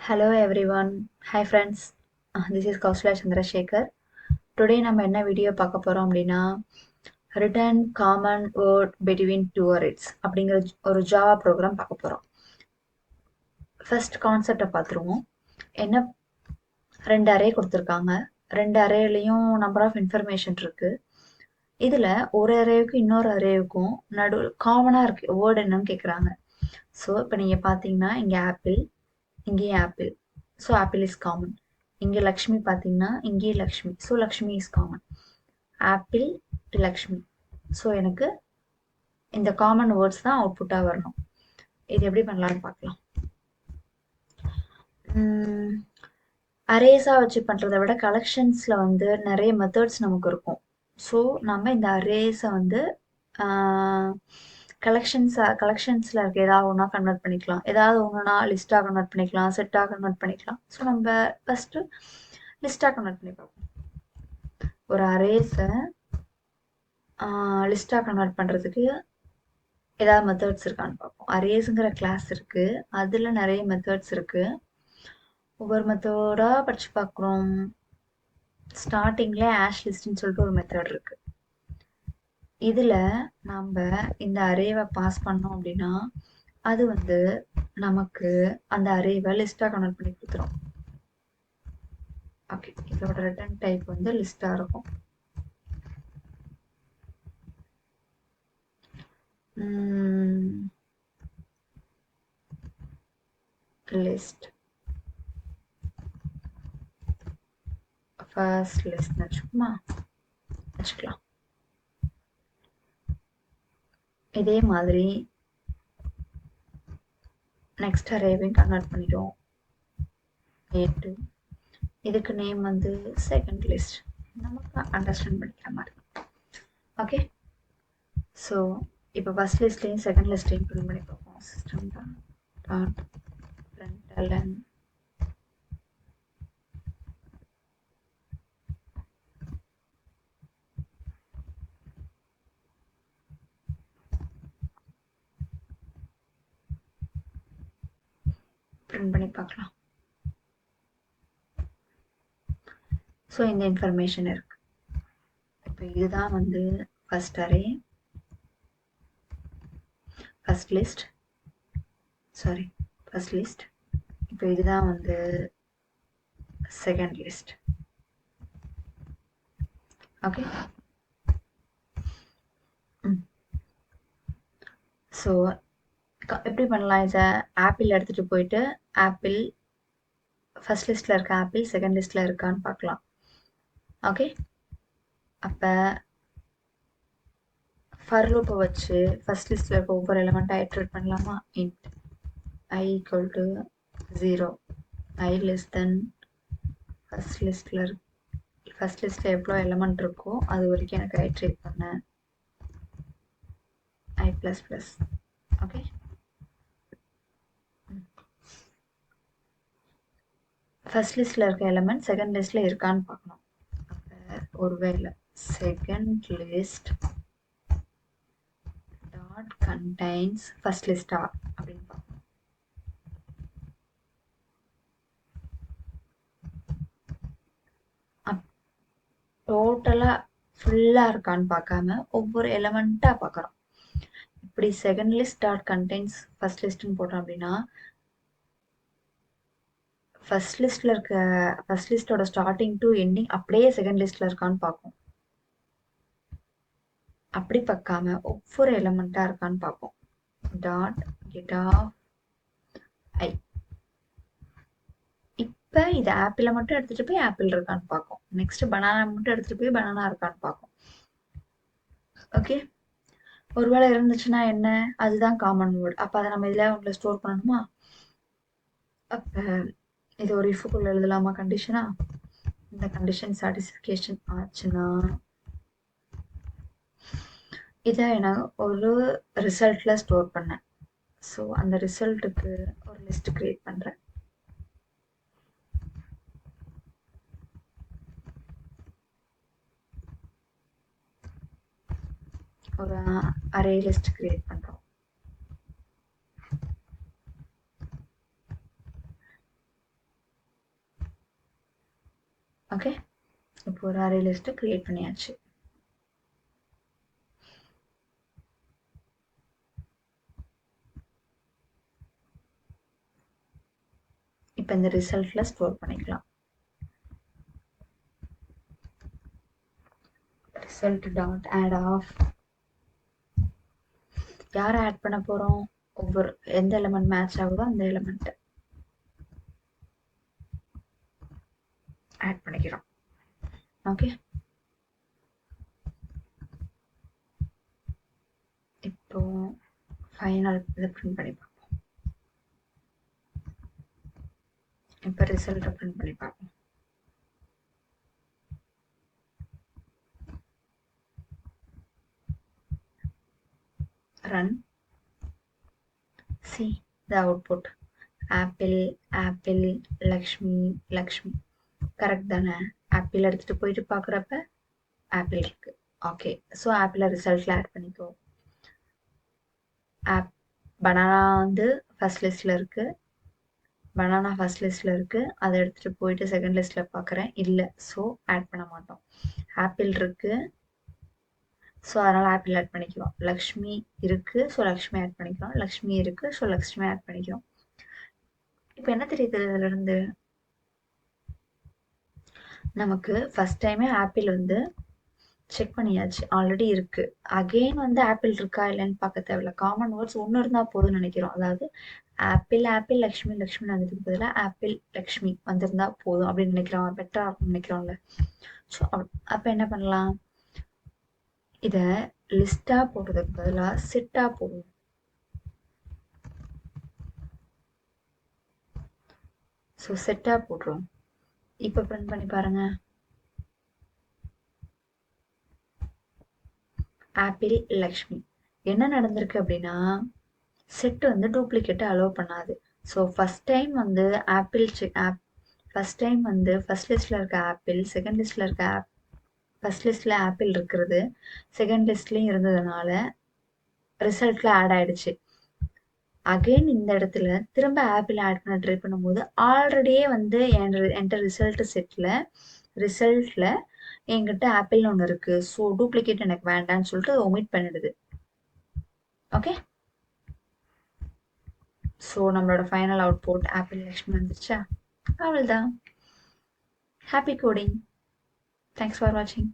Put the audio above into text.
Hello everyone. Hi friends. This is Kausala Chandrasekhar. Today நம்ம என்ன video பார்க்க போறோம் அப்படின்னா return common word between two words அப்படிங்கிற ஒரு ஜாவா ப்ரோக்ராம் பார்க்க போறோம். ஃபர்ஸ்ட் கான்செப்டை பார்த்துருவோம். என்ன ரெண்டு அரே கொடுத்துருக்காங்க. ரெண்டு அரேலையும் நம்பர் ஆஃப் இன்ஃபர்மேஷன் இருக்கு. இதுல ஒரு அரேவுக்கும் இன்னொரு அரேவுக்கும் நடுவில் காமனா இருக்கு வேர்டு என்னன்னு கேட்குறாங்க. ஸோ இப்போ நீங்க பார்த்தீங்கன்னா இங்க ஆப்பிள், இங்கேயும் apple. So apple is common. இங்கே லக்ஷ்மி பார்த்தீங்கன்னா இங்கேயும் Lakshmi. So Lakshmi is common. Apple Lakshmi. So எனக்கு இந்த காமன் வேர்ட்ஸ் தான் அவுட்புட்டாக வரணும். இது எப்படி பண்ணலாம்னு பார்க்கலாம். அரேஸாக வச்சு பண்ணுறதை விட கலெக்ஷன்ஸில் வந்து நிறைய மெத்தட்ஸ் நமக்கு இருக்கும். ஸோ நம்ம இந்த அரேஸை வந்து கலெக்ஷன்ஸில் இருக்க ஏதாவது ஒன்றா கன்வெர்ட் பண்ணிக்கலாம். ஏதாவது ஒன்றுனா லிஸ்ட்டாக கன்வெர்ட் பண்ணிக்கலாம், செட்டாக கன்வெர்ட் பண்ணிக்கலாம். ஸோ நம்ம ஃபஸ்ட்டு லிஸ்ட்டாக கன்வெர்ட் பண்ணி பார்ப்போம். ஒரு அரேஸை லிஸ்ட்டாக கன்வெர்ட் பண்ணுறதுக்கு ஏதாவது மெத்தட்ஸ் இருக்கான்னு பார்ப்போம். அரேஸுங்கிற கிளாஸ் இருக்குது, அதில் நிறைய மெத்தட்ஸ் இருக்குது. ஒவ்வொரு மெத்தடாக படித்து பார்க்குறோம். ஸ்டார்டிங்ல ஆஷ் லிஸ்ட்னு சொல்லிட்டு ஒரு மெத்தட் இருக்குது. இதில் நம்ம இந்த அரேவை பாஸ் பண்ணோம் அப்படின்னா அது வந்து நமக்கு அந்த அரேவை லிஸ்ட்டாக கன்வெர்ட் பண்ணி கொடுத்துரும். ஓகே, இதோட ரிட்டர்ன் டைப் வந்து லிஸ்ட்டாக இருக்கும். லிஸ்ட் ஃபர்ஸ்ட் லிஸ்ட் வச்சுக்கலாம். இதே மாதிரி நெக்ஸ்ட் அரேவையும் கன்வெர்ட் பண்ணிட்டோம். A2. இதுக்கு நேம் வந்து செகண்ட் லிஸ்ட். நமக்கு அண்டர்ஸ்டாண்ட் பண்ணிக்கிற மாதிரி. ஓகே, ஸோ இப்போ ஃபர்ஸ்ட் லிஸ்ட்லையும் செகண்ட் லிஸ்ட்லையும் பிரிண்ட் பண்ணி பார்ப்போம். சிஸ்டம் டாட் பிரிண்டலன் பிரிண்ட் பண்ணி பார்க்கலாம். ஸோ இந்த இன்ஃபர்மேஷன் இருக்கு. இப்போ இதுதான் வந்து ஃபர்ஸ்ட் அரே, ஃபர்ஸ்ட் லிஸ்ட். இப்போ இதுதான் வந்து செகண்ட் லிஸ்ட். ஓகே, ஸோ எப்படி பண்ணலாம்? இதை ஆப்பிள் எடுத்துகிட்டு போயிட்டு ஆப்பிள் ஃபர்ஸ்ட் லிஸ்ட்டில் இருக்க ஆப்பிள் செகண்ட் லிஸ்ட்டில் இருக்கான்னு பார்க்கலாம். ஓகே, அப்போ ஃபர் லூப்பை வச்சு ஃபர்ஸ்ட் லிஸ்ட்டில் இருக்க ஒவ்வொரு எலிமெண்ட்டாக ஐட்ரேட் பண்ணலாமா? Int I equal to 0, I less than first லிஸ்ட்டில் எவ்வளோ எலிமெண்ட் இருக்கோ அது வரைக்கும் எனக்கு ஐட்ரேட் பண்ண I++. ஓகே, ஃபர்ஸ்ட் லிஸ்ட்டில் இருக்க எலிமெண்ட் செகண்ட் லிஸ்ட்டில் இருக்கான்னு பார்க்கணும். அப்போ ஒருவேளை second list dot contains first லிஸ்டா அப்படின்னு பார்க்கணும். டோட்டலாக ஃபுல்லாக இருக்கான்னு பார்க்காம ஒவ்வொரு எலிமெண்ட்டாக பார்க்குறோம். இப்படி second list dot contains first லிஸ்ட்னு போட்டோம் அப்படின்னா ஃபர்ஸ்ட் லிஸ்ட்டோட ஸ்டார்டிங் டு எண்டிங் அப்படியே செகண்ட் லிஸ்ட்ல இருக்கான்னு பார்ப்போம். அப்படி பார்க்காம ஒவ்வொரு எலிமெண்ட்டாக இருக்கான்னு பார்ப்போம். Dot get of I. இப்போ இது ஆப்பிளை மட்டும் எடுத்துகிட்டு போய் ஆப்பிள் இருக்கான்னு பார்க்கும். நெக்ஸ்ட் பனானா மட்டும் எடுத்துகிட்டு போய் பனானா இருக்கான்னு பார்க்கும். ஓகே, ஒருவேளை இருந்துச்சுன்னா என்ன, அதுதான் காமன் வேர்டு. அப்போ அதை நம்ம இதில் ஒன்றில் ஸ்டோர் பண்ணணுமா? அப்போ இது ஒரு இஃபுக்குள்ள எழுதலாமா கண்டிஷனா? இந்த கண்டிஷன் சாட்டிஸ்ஃபிகேஷன் ஆச்சுன்னா இதை நான் ஒரு ரிசல்ட்டில் ஸ்டோர் பண்ணேன். ஸோ அந்த ரிசல்ட்டுக்கு ஒரு லிஸ்ட் கிரியேட் பண்ணுறேன். ஒரு அரே லிஸ்ட் கிரியேட் பண்ணுறோம். ஓகே, இப்போ ஒரு அரே லிஸ்ட்டை க்ரியேட் பண்ணியாச்சு. இப்போ இந்த ரிசல்ட்டில் ஸ்டோர் பண்ணிக்கலாம். ரிசல்ட் டாட் ஆட் ஆஃப் யாரை ஆட் பண்ண போகிறோம்? ஒவ்வொரு எந்த எலமெண்ட் மேட்ச் ஆகுதோ அந்த எலமெண்ட்டை ஆட் பண்ணிக்கிறோம். ஓகே, இப்போ ஃபைனல் இதை பிரிண்ட் பண்ணி பார்ப்போம். இப்போ ரிசல்ட்டை பிரிண்ட் பண்ணி பார்ப்போம். Run, see the output. Apple apple Lakshmi Lakshmi. Correct தானே? ஆப்பிள் எடுத்துகிட்டு போயிட்டு பார்க்குறப்ப ஆப்பிள் இருக்கு. ஓகே, ஸோ ஆப்பிளை ரிசல்ட்டில் ஆட் பண்ணிக்கோ. பனானா வந்து ஃபர்ஸ்ட் லிஸ்ட்டில் இருக்குது. பனானா ஃபர்ஸ்ட் லிஸ்ட்டில் இருக்குது. அதை எடுத்துகிட்டு போயிட்டு செகண்ட் லிஸ்ட்டில் பார்க்குறேன், இல்லை. ஸோ ஆட் பண்ண மாட்டோம். ஆப்பிள் இருக்குது, ஸோ அதனால் ஆப்பிள் ஆட் பண்ணிக்கிறோம். லக்ஷ்மி இருக்குது, ஸோ லக்ஷ்மி ஆட் பண்ணிக்கிறோம். லக்ஷ்மி இருக்குது, ஸோ லக்ஷ்மி ஆட் பண்ணிக்கிறோம். இப்போ என்ன தெரியுது இதுலேருந்து? நமக்கு ஃபர்ஸ்ட் டைமே ஆப்பிள் வந்து செக் பண்ணியாச்சு, ஆல்ரெடி இருக்கு. அகெயின் வந்து ஆப்பிள் இருக்கா இல்லைன்னு பார்க்க தேவையில்ல. காமன் வேர்ட்ஸ் ஒன்று இருந்தால் போதும்னு நினைக்கிறோம். அதாவது ஆப்பிள் ஆப்பிள் லக்ஷ்மி லக்ஷ்மி வந்ததுக்கு பதிலாக ஆப்பிள் லக்ஷ்மி வந்திருந்தா போதும் அப்படின்னு நினைக்கிறோம். பெட்டரா இருக்கும்னு நினைக்கிறோம்ல. ஸோ அப்போ என்ன பண்ணலாம்? இதை லிஸ்டா போடுறதுக்கு பதிலாக செட்டா போடுவோம். ஸோ செட்டா போடுறோம். இப்போ பிரிண்ட் பண்ணி பாருங்க. ஆப்பிள் லக்ஷ்மி. என்ன நடந்திருக்கு அப்படின்னா, செட் வந்து டூப்ளிகேட்டை அலோவ் பண்ணாது. ஸோ ஃபர்ஸ்ட் டைம் வந்து ஃபர்ஸ்ட் டைம் வந்து ஃபர்ஸ்ட் லிஸ்ட்டில் இருக்க ஆப்பிள் செகண்ட் லிஸ்ட்டில் இருக்க ஃபர்ஸ்ட் லிஸ்ட்டில் ஆப்பிள் இருக்கிறது செகண்ட் லிஸ்ட்லேயும் இருந்ததுனால ரிசல்ட்டில் ஆட் ஆயிடுச்சு. அகெயின் இந்த இடத்துல திரும்ப ஆப்பிள் ஆட் பண்ண ட்ரை பண்ணும்போது ஆல்ரெடியே வந்து என்கிட்ட ரிசல்ட்டில் என்கிட்ட ஆப்பிள்னு ஒன்று இருக்குது. ஸோ டூப்ளிகேட் எனக்கு வேண்டாம்னு சொல்லிட்டு ஒமிட் பண்ணிடுது. ஓகே, ஸோ நம்மளோட ஃபைனல் அவுட்புட் ஆப்பிள் லக்ஷ்மி வந்துருச்சா? அவ்வளோதான். Happy coding. தேங்க்ஸ் ஃபார் வாட்சிங்.